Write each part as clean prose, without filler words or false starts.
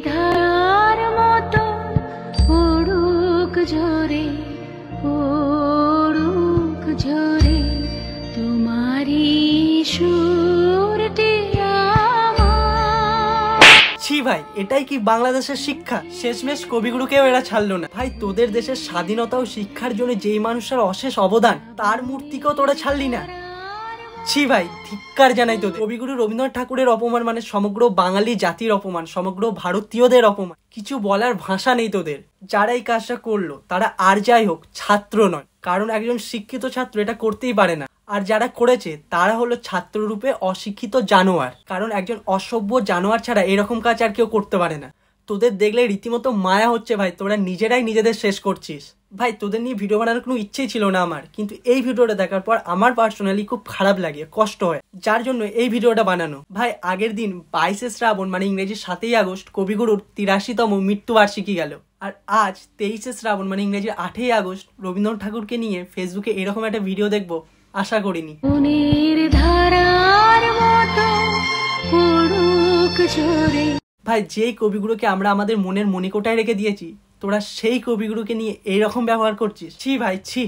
ধারার মতো পড়ুক ঝরে তোমারি সুরটি আমার। ছি ভাই, এটাই কি বাংলাদেশের শিক্ষা? শেষমেশ কবিগুরুকেও এরা ছাড়লো না। ভাই তোদের দেশের স্বাধীনতা ও শিক্ষার জন্য যেই মানুষের অশেষ অবদান, তার মূর্তিকেও তোরা ছাড়লি না। ছি ভাই, ধিক্কার জানাই তোদের। কবিগুরু রবীন্দ্রনাথ ঠাকুরের অপমান মানে সমগ্র বাঙালি জাতির অপমান, সমগ্র ভারতীয়দের অপমান। কিছু বলার ভাষা নেই তোদের। যারা এই কাজটা করলো তারা আর যাই হোক ছাত্র নয়, কারণ একজন শিক্ষিত ছাত্র এটা করতেই পারে না। আর যারা করেছে তারা হলো ছাত্ররূপে অশিক্ষিত জানোয়ার, কারণ একজন অসভ্য জানোয়ার ছাড়া এরকম কাজ আর কেউ করতে পারে না। তোদের দেখলে রীতিমতো মায়া হচ্ছে ভাই, তোরা নিজেরাই নিজেদের শেষ করছিস। ভাই তোদের নিয়ে ভিডিও বানানোর কোনো ইচ্ছেই ছিল না আমার, কিন্তু এই ভিডিওটা দেখার পর আমার পার্সোনালি খুব খারাপ লাগে, কষ্ট হয়, যার জন্য এই ভিডিওটা বানানো। ভাই আগের দিন 22শে শ্রাবণ মানে ইংরেজি 7ই আগস্ট কবিগুরুর 83তম মৃত্যুবার্ষিকী গেল। আর আজ 23শে শ্রাবণ মানে ইংরেজি 8ই আগস্ট রবীন্দ্রনাথ ঠাকুরকে নিয়ে ফেসবুকে এরকম একটা ভিডিও দেখবো আশা করিনি। ভাই যেই কবিগুরুকে আমরা আমাদের মনের মণিকোটায় রেখে দিয়েছি, তোরা সেই কবিগুরুকে নিয়ে এইরকম ব্যবহার করছিস। ছি ভাই ছি,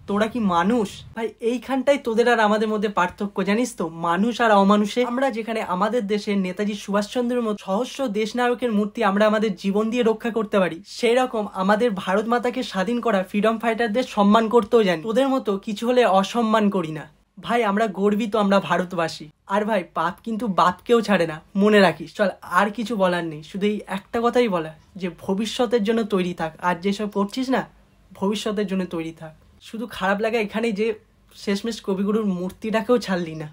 তোরা কি মানুষ? ভাই এইখানটাই তোদের আর আমাদের মধ্যে পার্থক্য, জানিস তো, মানুষ আর অমানুষে। আমরা যেখানে আমাদের দেশের নেতাজি সুভাষচন্দ্রের মতো সহস্র দেশ নায়কের মূর্তি আমরা আমাদের জীবন দিয়ে রক্ষা করতে পারি, সেই রকম আমাদের ভারত মাতাকে স্বাধীন করা ফ্রিডম ফাইটারদের সম্মান করতেও জানি। তোদের মতো কিছু হলে অসম্মান করি না। ভাই আমরা গর্বিত, আমরা ভারতবাসী। আর ভাই পাপ কিন্তু বাপকেও ছাড়ে না, মনে রাখিস। চল, আর কিছু বলার নেই, শুধু এই একটা কথাই বলা, যে ভবিষ্যতের জন্য তৈরি থাক। আর যেসব করছিস না, ভবিষ্যতের জন্য তৈরি থাক। শুধু খারাপ লাগা এখানেই যে শেষমেশ কবিগুরুর মূর্তিটাকেও ছাড়লি না।